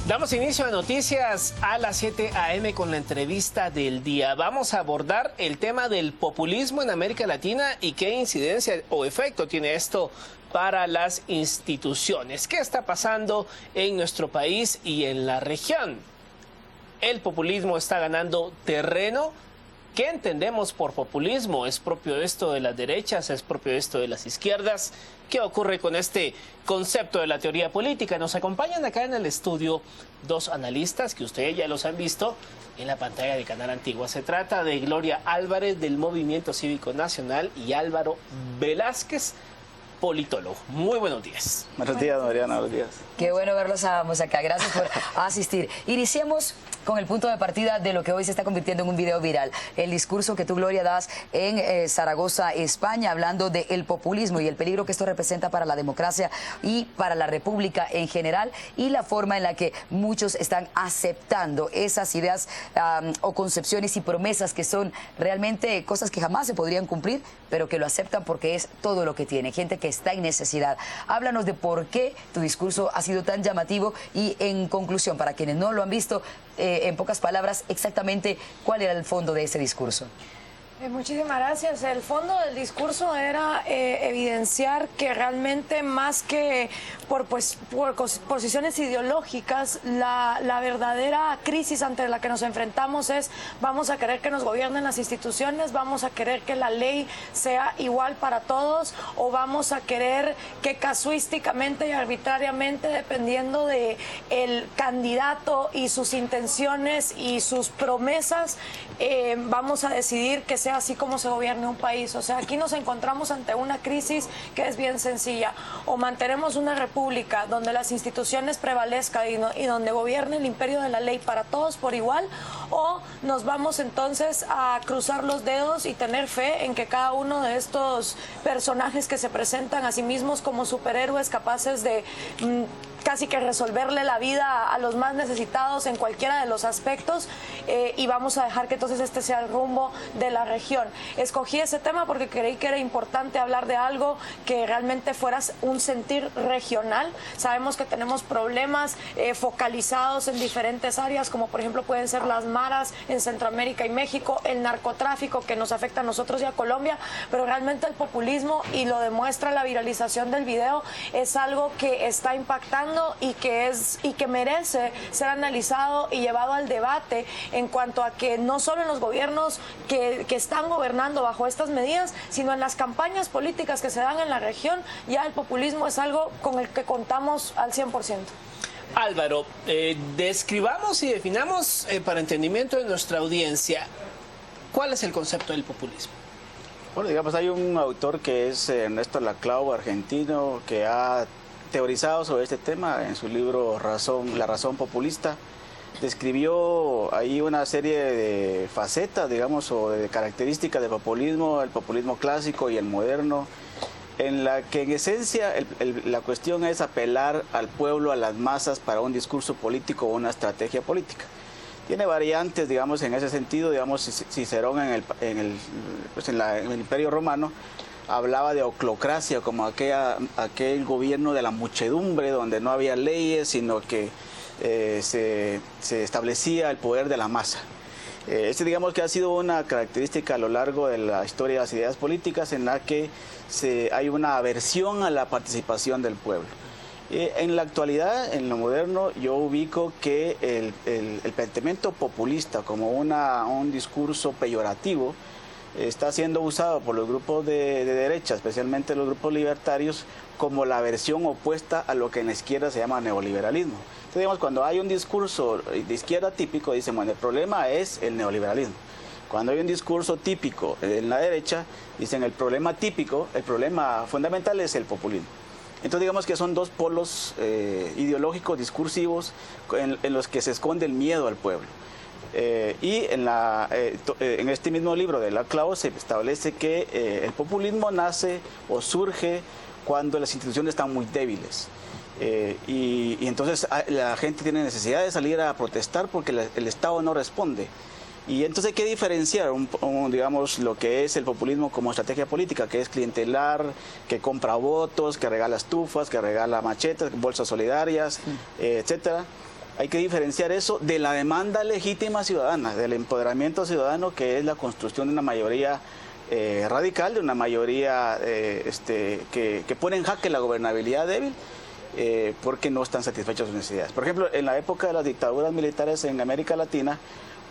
Damos inicio a noticias a las 7 a.m. con la entrevista del día. Vamos a abordar el tema del populismo en América Latina y qué incidencia o efecto tiene esto para las instituciones. ¿Qué está pasando en nuestro país y en la región? El populismo está ganando terreno. ¿Qué entendemos por populismo? ¿Es propio esto de las derechas? ¿Es propio esto de las izquierdas? ¿Qué ocurre con este concepto de la teoría política? Nos acompañan acá en el estudio dos analistas que ustedes ya los han visto en la pantalla de Canal Antigua. Se trata de Gloria Álvarez del Movimiento Cívico Nacional y Álvaro Velázquez, politólogo. Muy buenos días. Buenos días, Mariana. Buenos días. Qué bueno verlos a ambos acá. Gracias por asistir. Iniciemos con el punto de partida de lo que hoy se está convirtiendo en un video viral. El discurso que tú, Gloria, das en Zaragoza, España, hablando del populismo y el peligro que esto representa para la democracia y para la república en general, y la forma en la que muchos están aceptando esas ideas o concepciones y promesas que son realmente cosas que jamás se podrían cumplir, pero que lo aceptan porque es todo lo que tiene. Gente que está en necesidad. Háblanos de por qué tu discurso ha sido tan llamativo y, en conclusión, para quienes no lo han visto, en pocas palabras, exactamente cuál era el fondo de ese discurso. Muchísimas gracias. El fondo del discurso era evidenciar que realmente, más que por posiciones ideológicas, la verdadera crisis ante la que nos enfrentamos es: vamos a querer que nos gobiernen las instituciones, vamos a querer que la ley sea igual para todos, o vamos a querer que casuísticamente y arbitrariamente, dependiendo de el candidato y sus intenciones y sus promesas, vamos a decidir que sea así como se gobierne un país. O sea, aquí nos encontramos ante una crisis que es bien sencilla: o mantenemos una república donde las instituciones prevalezcan y donde gobierne el imperio de la ley para todos por igual, o nos vamos entonces a cruzar los dedos y tener fe en que cada uno de estos personajes que se presentan a sí mismos como superhéroes capaces de casi que resolverle la vida a los más necesitados en cualquiera de los aspectos, y vamos a dejar que entonces este sea el rumbo de la región. Escogí ese tema porque creí que era importante hablar de algo que realmente fuera un sentir regional. Sabemos que tenemos problemas focalizados en diferentes áreas, como por ejemplo pueden ser las maras en Centroamérica y México, el narcotráfico que nos afecta a nosotros y a Colombia, pero realmente el populismo, y lo demuestra la viralización del video, es algo que está impactando y que merece ser analizado y llevado al debate, en cuanto a que no solo en los gobiernos que están gobernando bajo estas medidas, sino en las campañas políticas que se dan en la región, ya el populismo es algo con el que contamos al 100%. Álvaro, describamos y definamos para entendimiento de nuestra audiencia, ¿cuál es el concepto del populismo? Bueno, digamos, hay un autor que es Ernesto Laclau, argentino, que ha teorizado sobre este tema en su libro La razón populista. Describió ahí una serie de facetas, digamos, o de características del populismo, el populismo clásico y el moderno, en la que en esencia la cuestión es apelar al pueblo, a las masas, para un discurso político o una estrategia política. Tiene variantes, digamos, en ese sentido. Digamos, Cicerón en el Imperio Romano hablaba de oclocracia, como aquel gobierno de la muchedumbre, donde no había leyes, sino que se establecía el poder de la masa. Digamos que ha sido una característica a lo largo de la historia de las ideas políticas, en la que hay una aversión a la participación del pueblo. En la actualidad, en lo moderno, yo ubico que el planteamiento populista como un discurso peyorativo está siendo usado por los grupos de derecha, especialmente los grupos libertarios, como la versión opuesta a lo que en la izquierda se llama neoliberalismo. Entonces, digamos, cuando hay un discurso de izquierda típico, dicen, bueno, el problema es el neoliberalismo. Cuando hay un discurso típico en la derecha, dicen, el problema fundamental es el populismo. Entonces, digamos que son dos polos ideológicos, discursivos, en los que se esconde el miedo al pueblo. En este mismo libro de Laclau se establece que el populismo nace o surge cuando las instituciones están muy débiles. Y entonces la gente tiene necesidad de salir a protestar porque el Estado no responde. Y entonces hay que diferenciar, digamos, lo que es el populismo como estrategia política, que es clientelar, que compra votos, que regala estufas, que regala machetes, bolsas solidarias, etcétera, Hay que diferenciar eso de la demanda legítima ciudadana, del empoderamiento ciudadano, que es la construcción de una mayoría radical, de una mayoría que pone en jaque la gobernabilidad débil, porque no están satisfechos sus necesidades. Por ejemplo, en la época de las dictaduras militares en América Latina,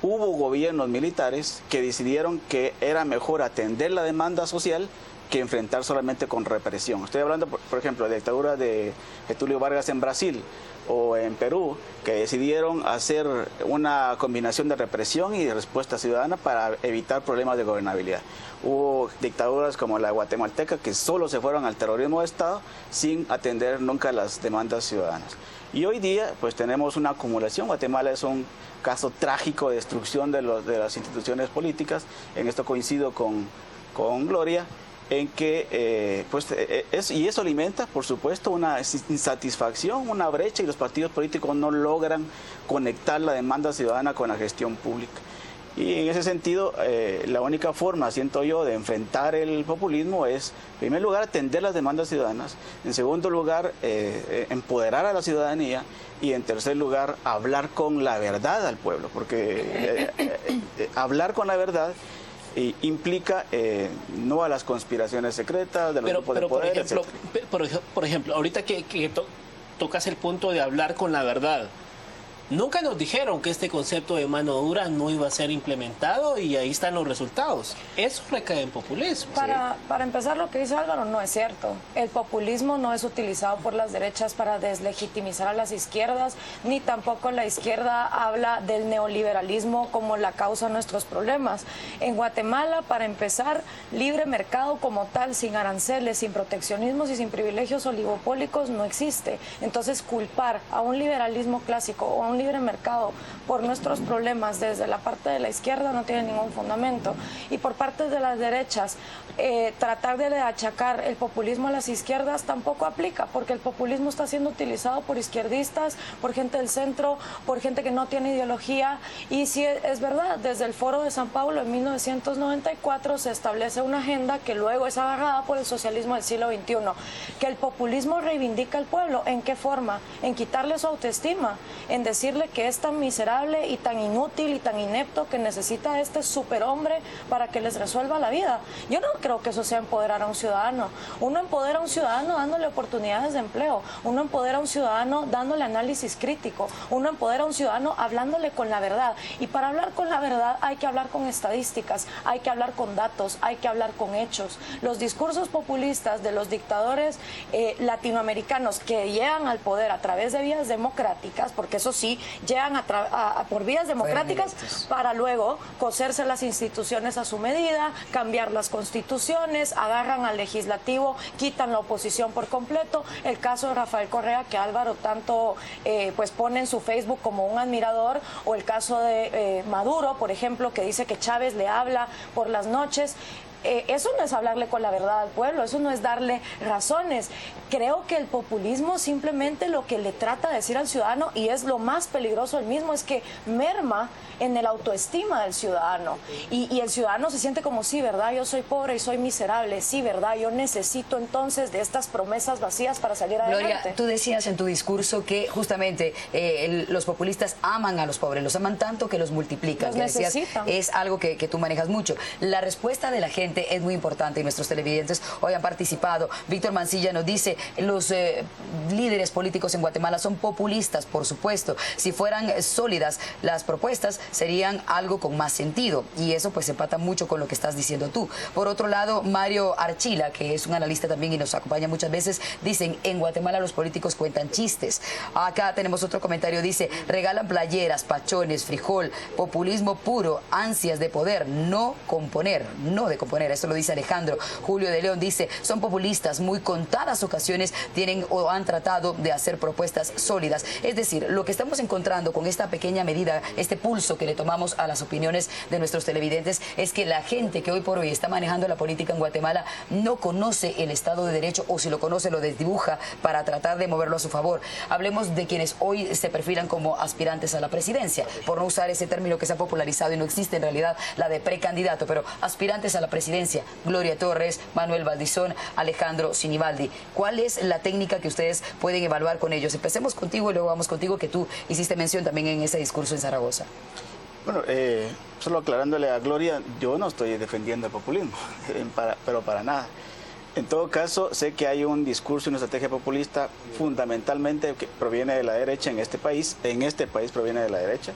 hubo gobiernos militares que decidieron que era mejor atender la demanda social que enfrentar solamente con represión. Estoy hablando, por ejemplo, de la dictadura de Getúlio Vargas en Brasil o en Perú, que decidieron hacer una combinación de represión y de respuesta ciudadana para evitar problemas de gobernabilidad. Hubo dictaduras como la guatemalteca que solo se fueron al terrorismo de Estado sin atender nunca las demandas ciudadanas. Y hoy día pues tenemos una acumulación. Guatemala es un caso trágico de destrucción de las instituciones políticas. En esto coincido con Gloria, en que y eso alimenta, por supuesto, una insatisfacción, una brecha, y los partidos políticos no logran conectar la demanda ciudadana con la gestión pública. Y en ese sentido, la única forma, siento yo, de enfrentar el populismo es, en primer lugar, atender las demandas ciudadanas, en segundo lugar, empoderar a la ciudadanía, y en tercer lugar, hablar con la verdad al pueblo, porque hablar con la verdad implica no a las conspiraciones secretas de los grupos de poder, por ejemplo, ahorita que tocas el punto de hablar con la verdad, nunca nos dijeron que este concepto de mano dura no iba a ser implementado, y ahí están los resultados. Eso recae en populismo. Para empezar, lo que dice Álvaro no es cierto. El populismo no es utilizado por las derechas para deslegitimizar a las izquierdas, ni tampoco la izquierda habla del neoliberalismo como la causa de nuestros problemas. En Guatemala, para empezar, libre mercado como tal, sin aranceles, sin proteccionismos y sin privilegios oligopólicos, no existe. Entonces, culpar a un liberalismo clásico o a un libre mercado por nuestros problemas desde la parte de la izquierda no tiene ningún fundamento. Y por parte de las derechas, tratar de achacar el populismo a las izquierdas tampoco aplica, porque el populismo está siendo utilizado por izquierdistas, por gente del centro, por gente que no tiene ideología. Y sí, es verdad, desde el Foro de San Pablo en 1994 se establece una agenda que luego es agarrada por el socialismo del siglo XXI, que el populismo reivindica al pueblo. ¿En qué forma? En quitarle su autoestima, en decirle que es tan miserable y tan inútil y tan inepto que necesita a este superhombre para que les resuelva la vida. Yo no creo que eso sea empoderar a un ciudadano. Uno empodera a un ciudadano dándole oportunidades de empleo, uno empodera a un ciudadano dándole análisis crítico, uno empodera a un ciudadano hablándole con la verdad. Y para hablar con la verdad hay que hablar con estadísticas, hay que hablar con datos, hay que hablar con hechos. Los discursos populistas de los dictadores latinoamericanos que llegan al poder a través de vías democráticas, porque eso sí, llegan por vías democráticas para luego coserse las instituciones a su medida, cambiar las constituciones, agarran al legislativo, quitan la oposición por completo. El caso de Rafael Correa, que Álvaro tanto pues pone en su Facebook como un admirador, o el caso de Maduro, por ejemplo, que dice que Chávez le habla por las noches. Eso no es hablarle con la verdad al pueblo, eso no es darle razones. Creo que el populismo simplemente lo que le trata de decir al ciudadano, y es lo más peligroso del mismo, es que merma en el autoestima del ciudadano. Y el ciudadano se siente como, sí, ¿verdad? Yo soy pobre y soy miserable, sí, ¿verdad? Yo necesito entonces de estas promesas vacías para salir adelante. Gloria, tú decías en tu discurso que justamente los populistas aman a los pobres, los aman tanto que los multiplican. Los necesitan. Es algo que tú manejas mucho. La respuesta de la gente es muy importante y nuestros televidentes hoy han participado. Víctor Mancilla nos dice, los líderes políticos en Guatemala son populistas, por supuesto. Si fueran sólidas las propuestas, serían algo con más sentido, y eso pues empata mucho con lo que estás diciendo tú. Por otro lado, Mario Archila, que es un analista también y nos acompaña muchas veces, dicen, en Guatemala los políticos cuentan chistes. Acá tenemos otro comentario, dice, regalan playeras, pachones, frijol, populismo puro, ansias de poder, no componer, no de componer. Eso lo dice Alejandro. Julio de León dice, son populistas, muy contadas ocasiones tienen o han tratado de hacer propuestas sólidas. Es decir, lo que estamos encontrando con esta pequeña medida, este pulso que le tomamos a las opiniones de nuestros televidentes, es que la gente que hoy por hoy está manejando la política en Guatemala no conoce el Estado de Derecho, o si lo conoce lo desdibuja para tratar de moverlo a su favor. Hablemos de quienes hoy se perfilan como aspirantes a la presidencia, por no usar ese término que se ha popularizado y no existe en realidad, la de precandidato, pero aspirantes a la presidencia. presidencia, Gloria Torres, Manuel Valdizón, Alejandro Sinibaldi. ¿Cuál es la técnica que ustedes pueden evaluar con ellos? Empecemos contigo y luego vamos contigo, que tú hiciste mención también en ese discurso en Zaragoza. Bueno, solo aclarándole a Gloria, yo no estoy defendiendo el populismo, pero para nada. En todo caso, sé que hay un discurso y una estrategia populista fundamentalmente que proviene de la derecha en este país proviene de la derecha,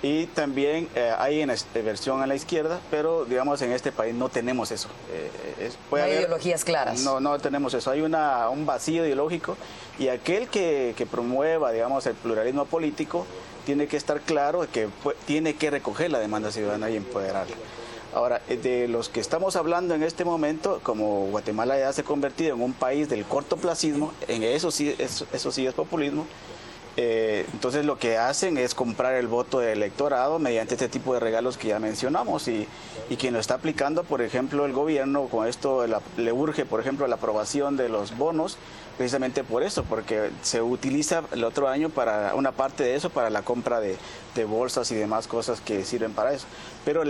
y también hay en versión a la izquierda, pero digamos en este país no tenemos eso. No hay ideologías claras. No tenemos eso, hay un vacío ideológico, y aquel que promueva, digamos, el pluralismo político tiene que estar claro que tiene que recoger la demanda ciudadana y empoderarla. Ahora, de los que estamos hablando en este momento, como Guatemala ya se ha convertido en un país del cortoplacismo, en eso sí es populismo. Entonces lo que hacen es comprar el voto del electorado mediante este tipo de regalos que ya mencionamos, y quien lo está aplicando, por ejemplo, el gobierno con esto le urge, por ejemplo, la aprobación de los bonos, precisamente por eso, porque se utiliza el otro año para una parte de eso para la compra de bolsas y demás cosas que sirven para eso. Pero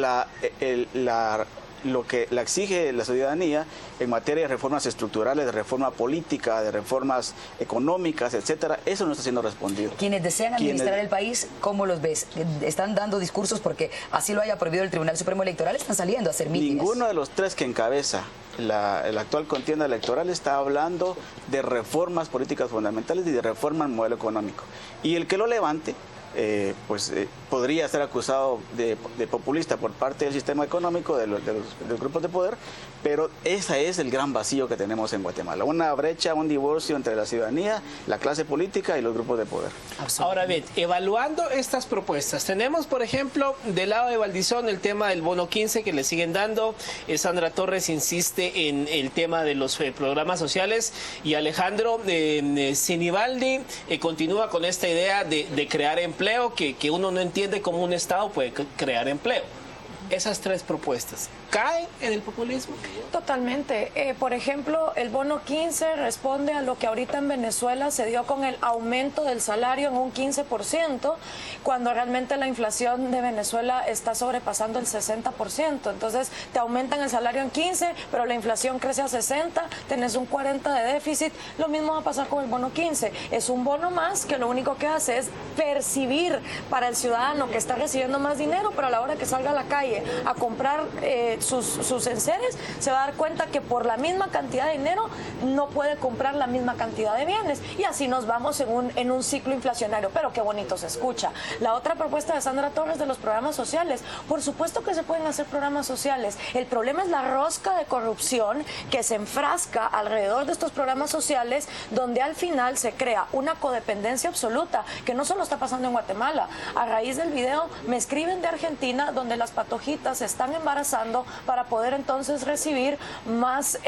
lo que la exige la ciudadanía en materia de reformas estructurales, de reforma política, de reformas económicas, etcétera, eso no está siendo respondido. Quienes desean administrar el país, ¿cómo los ves? ¿Están dando discursos porque así lo haya prohibido el Tribunal Supremo Electoral? ¿Están saliendo a hacer mítines? Ninguno de los tres que encabeza la actual contienda electoral está hablando de reformas políticas fundamentales y de reforma al modelo económico. Y el que lo levante, podría ser acusado de populista por parte del sistema económico, de los grupos de poder, pero ese es el gran vacío que tenemos en Guatemala, una brecha, un divorcio entre la ciudadanía, la clase política y los grupos de poder. Ahora bien, evaluando estas propuestas, tenemos por ejemplo del lado de Valdizón el tema del bono 15 que le siguen dando, Sandra Torres insiste en el tema de los programas sociales, y Alejandro Sinibaldi continúa con esta idea de crear empleo, que uno no entiende cómo un Estado puede crear empleo. Esas tres propuestas, ¿caen en el populismo? Totalmente. Por ejemplo, el bono 15 responde a lo que ahorita en Venezuela se dio con el aumento del salario en un 15%, cuando realmente la inflación de Venezuela está sobrepasando el 60%. Entonces, te aumentan el salario en 15, pero la inflación crece a 60, tenés un 40 de déficit. Lo mismo va a pasar con el bono 15. Es un bono más que lo único que hace es percibir para el ciudadano que está recibiendo más dinero, pero a la hora que salga a la calle a comprar sus enseres, se va a dar cuenta que por la misma cantidad de dinero no puede comprar la misma cantidad de bienes, y así nos vamos en un ciclo inflacionario. Pero qué bonito se escucha. La otra propuesta de Sandra Torres de los programas sociales, por supuesto que se pueden hacer programas sociales. El problema es la rosca de corrupción que se enfrasca alrededor de estos programas sociales, donde al final se crea una codependencia absoluta, que no solo está pasando en Guatemala. A raíz del video me escriben de Argentina, donde las patojitas se están embarazando para poder entonces recibir más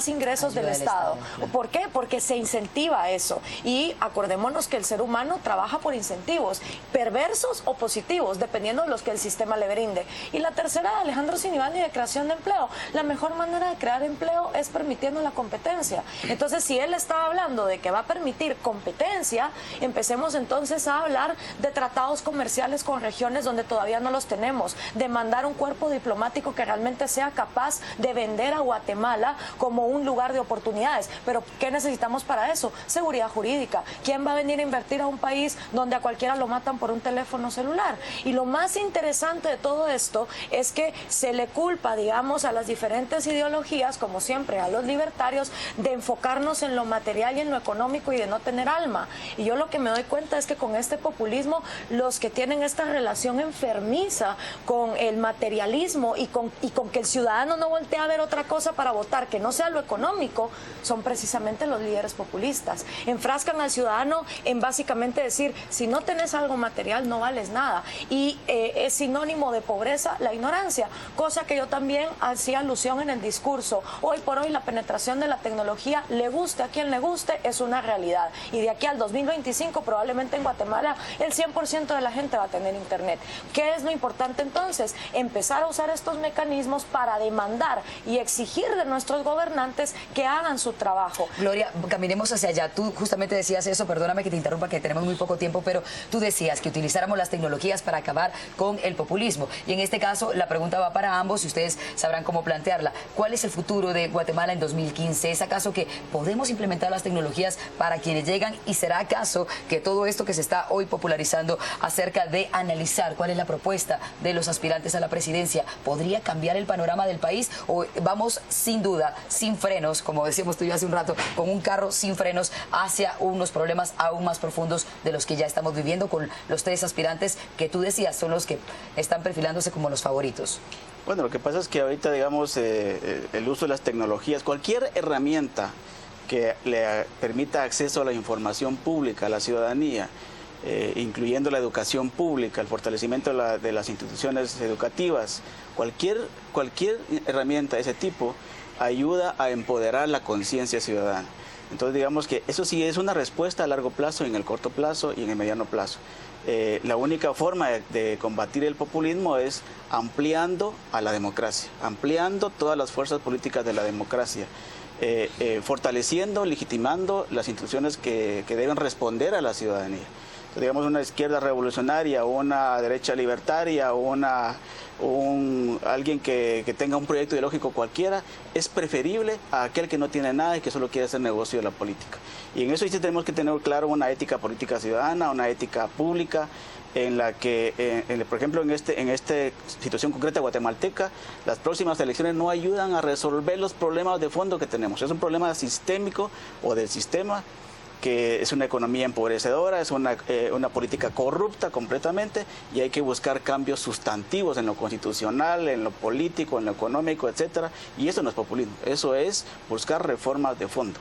ingresos del Estado. ¿Por qué? Porque se incentiva eso. Y acordémonos que el ser humano trabaja por incentivos, perversos o positivos, dependiendo de los que el sistema le brinde. Y la tercera, Alejandro Sinibaldi, de creación de empleo. La mejor manera de crear empleo es permitiendo la competencia. Entonces, si él estaba hablando de que va a permitir competencia, empecemos entonces a hablar de tratados comerciales con regiones donde todavía no los tenemos, de mandar un cuerpo diplomático que realmente sea capaz de vender a Guatemala como un lugar de oportunidades. Pero ¿qué necesitamos para eso? Seguridad jurídica. ¿Quién va a venir a invertir a un país donde a cualquiera lo matan por un teléfono celular? Y lo más interesante de todo esto es que se le culpa, digamos, a las diferentes ideologías, como siempre a los libertarios, de enfocarnos en lo material y en lo económico y de no tener alma. Y yo lo que me doy cuenta es que con este populismo, los que tienen esta relación enfermiza con el materialismo y con que el ciudadano no voltee a ver otra cosa para votar que no sea lo económico, son precisamente los líderes populistas. Enfrascan al ciudadano en básicamente decir, si no tenés algo material no vales nada, y es sinónimo de pobreza la ignorancia, cosa que yo también hacía alusión en el discurso. Hoy por hoy la penetración de la tecnología, le guste a quien le guste, es una realidad, y de aquí al 2025 probablemente en Guatemala el 100% de la gente va a tener internet. ¿Qué es lo importante entonces? empezar a usar estos mecanismos para demandar y exigir de nuestros gobernantes que hagan su trabajo. Gloria, caminemos hacia allá. Tú justamente decías eso, perdóname que te interrumpa, que tenemos muy poco tiempo, pero tú decías que utilizáramos las tecnologías para acabar con el populismo. Y en este caso, la pregunta va para ambos y ustedes sabrán cómo plantearla. ¿Cuál es el futuro de Guatemala en 2015? ¿Es acaso que podemos implementar las tecnologías para quienes llegan? ¿Y será acaso que todo esto que se está hoy popularizando acerca de analizar cuál es la propuesta de los aspirantes a la presidencia podría cambiar el panorama del país? ¿O vamos sin duda, sin frenos, como decíamos tú y yo hace un rato, con un carro sin frenos hacia unos problemas aún más profundos de los que ya estamos viviendo con los tres aspirantes que tú decías son los que están perfilándose como los favoritos? Bueno, lo que pasa es que ahorita, digamos, el uso de las tecnologías, cualquier herramienta que le permita acceso a la información pública a la ciudadanía, incluyendo la educación pública, el fortalecimiento de las instituciones educativas, cualquier herramienta de ese tipo ayuda a empoderar la conciencia ciudadana. Entonces, digamos que eso sí es una respuesta a largo plazo, en el corto plazo y en el mediano plazo. La única forma de combatir el populismo es ampliando a la democracia, ampliando todas las fuerzas políticas de la democracia, fortaleciendo, legitimando las instituciones que deben responder a la ciudadanía. Entonces, digamos, una izquierda revolucionaria, una derecha libertaria, alguien que tenga un proyecto ideológico cualquiera, es preferible a aquel que no tiene nada y que solo quiere hacer negocio de la política. Y en eso sí tenemos que tener claro una ética política ciudadana, una ética pública, en la que, por ejemplo, en esta situación concreta guatemalteca, las próximas elecciones no ayudan a resolver los problemas de fondo que tenemos. Es un problema sistémico o del sistema, que es una economía empobrecedora, es una política corrupta completamente, y hay que buscar cambios sustantivos en lo constitucional, en lo político, en lo económico, etcétera. Y eso no es populismo, eso es buscar reformas de fondo.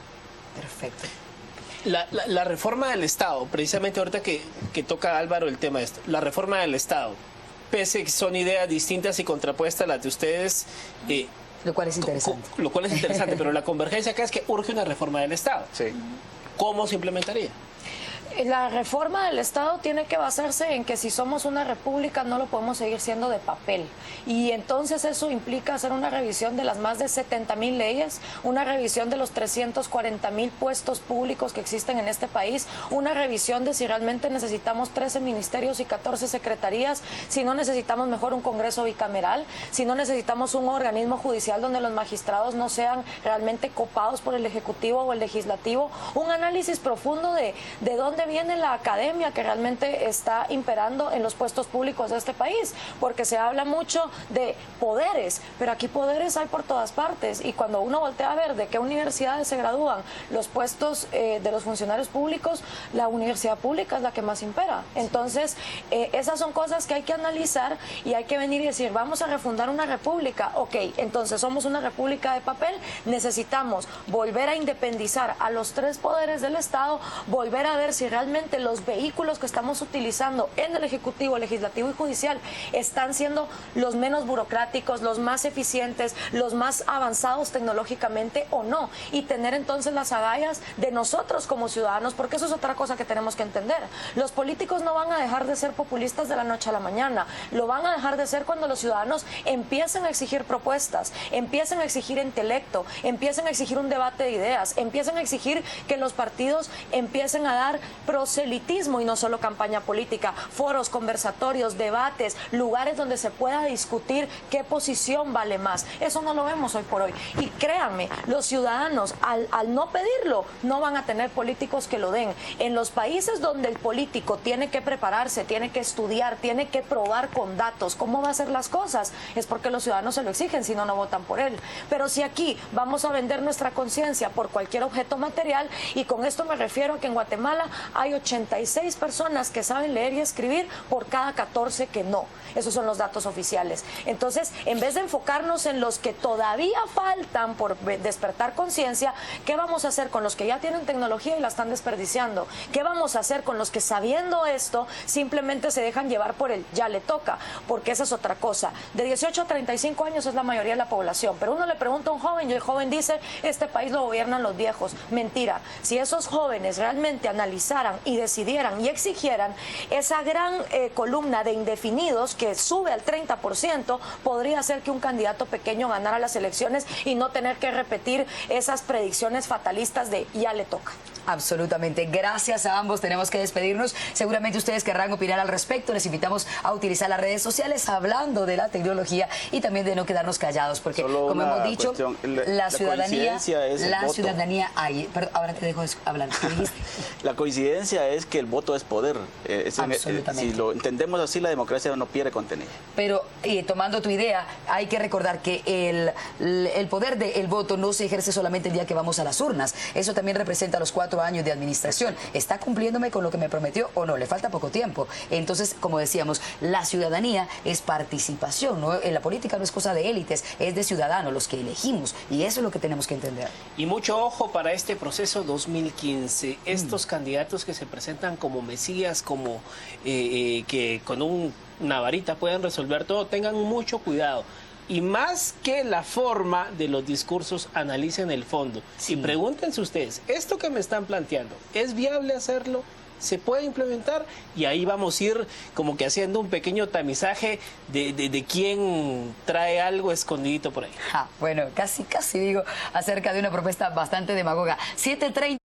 Perfecto. La reforma del Estado, precisamente ahorita que toca Álvaro el tema de esto, la reforma del Estado, pese a que son ideas distintas y contrapuestas a las de ustedes, lo cual es interesante. Lo cual es interesante, pero la convergencia acá es que urge una reforma del Estado. Sí. ¿Cómo se implementaría? La reforma del Estado tiene que basarse en que si somos una república no lo podemos seguir siendo de papel. Y entonces eso implica hacer una revisión de las más de 70,000 leyes, una revisión de los 340,000 puestos públicos que existen en este país, una revisión de si realmente necesitamos 13 ministerios y 14 secretarías, si no necesitamos mejor un Congreso bicameral, si no necesitamos un organismo judicial donde los magistrados no sean realmente copados por el Ejecutivo o el Legislativo, un análisis profundo de dónde viene la academia que realmente está imperando en los puestos públicos de este país, porque se habla mucho de poderes, pero aquí poderes hay por todas partes, y cuando uno voltea a ver de qué universidades se gradúan los puestos de los funcionarios públicos, la universidad pública es la que más impera. Entonces, esas son cosas que hay que analizar y hay que venir y decir, vamos a refundar una república. Ok, entonces somos una república de papel, necesitamos volver a independizar a los tres poderes del Estado, volver a ver si realmente los vehículos que estamos utilizando en el Ejecutivo, Legislativo y Judicial están siendo los menos burocráticos, los más eficientes, los más avanzados tecnológicamente o no, y tener entonces las agallas de nosotros como ciudadanos, porque eso es otra cosa que tenemos que entender. Los políticos no van a dejar de ser populistas de la noche a la mañana, lo van a dejar de ser cuando los ciudadanos empiecen a exigir propuestas, empiecen a exigir intelecto, empiecen a exigir un debate de ideas, empiecen a exigir que los partidos empiecen a dar proselitismo y no solo campaña política, foros, conversatorios, debates, lugares donde se pueda discutir qué posición vale más. Eso no lo vemos hoy por hoy. Y créanme, los ciudadanos al no pedirlo no van a tener políticos que lo den. En los países donde el político tiene que prepararse, tiene que estudiar, tiene que probar con datos cómo va a hacer las cosas, es porque los ciudadanos se lo exigen, si no, no votan por él. Pero si aquí vamos a vender nuestra conciencia por cualquier objeto material, y con esto me refiero a que en Guatemala hay 86 personas que saben leer y escribir por cada 14 que no. Esos son los datos oficiales. Entonces, en vez de enfocarnos en los que todavía faltan por despertar conciencia, ¿qué vamos a hacer con los que ya tienen tecnología y la están desperdiciando? ¿Qué vamos a hacer con los que, sabiendo esto, simplemente se dejan llevar por el ya le toca? Porque esa es otra cosa. De 18 a 35 años es la mayoría de la población, pero uno le pregunta a un joven y el joven dice, este país lo gobiernan los viejos. Mentira. Si esos jóvenes realmente analizaran votaran y decidieran y exigieran, esa gran columna de indefinidos que sube al 30% podría hacer que un candidato pequeño ganara las elecciones y no tener que repetir esas predicciones fatalistas de ya le toca. Absolutamente. Gracias a ambos. Tenemos que despedirnos. Seguramente ustedes querrán opinar al respecto. Les invitamos a utilizar las redes sociales hablando de la tecnología y también de no quedarnos callados, porque solo como hemos dicho, cuestión, la ciudadanía, hay. Ahora te dejo hablar. ¿Qué dijiste? La coincidencia es que el voto es poder. Absolutamente. Si lo entendemos así, la democracia no pierde contenido. Pero tomando tu idea, hay que recordar que el poder del voto no se ejerce solamente el día que vamos a las urnas. Eso también representa los 4 años de administración. ¿Está cumpliéndome con lo que me prometió o no? Le falta poco tiempo. Entonces, como decíamos, la ciudadanía es participación, ¿no? En la política no es cosa de élites, es de ciudadanos, los que elegimos. Y eso es lo que tenemos que entender. Y mucho ojo para este proceso 2015. Estos candidatos que se presentan como mesías, como que con una varita pueden resolver todo, tengan mucho cuidado. Y más que la forma de los discursos, analicen el fondo. Sí. Y pregúntense ustedes, ¿esto que me están planteando, es viable hacerlo? ¿Se puede implementar? Y ahí vamos a ir como que haciendo un pequeño tamizaje de quién trae algo escondidito por ahí. Bueno, casi digo acerca de una propuesta bastante demagoga. 7:30.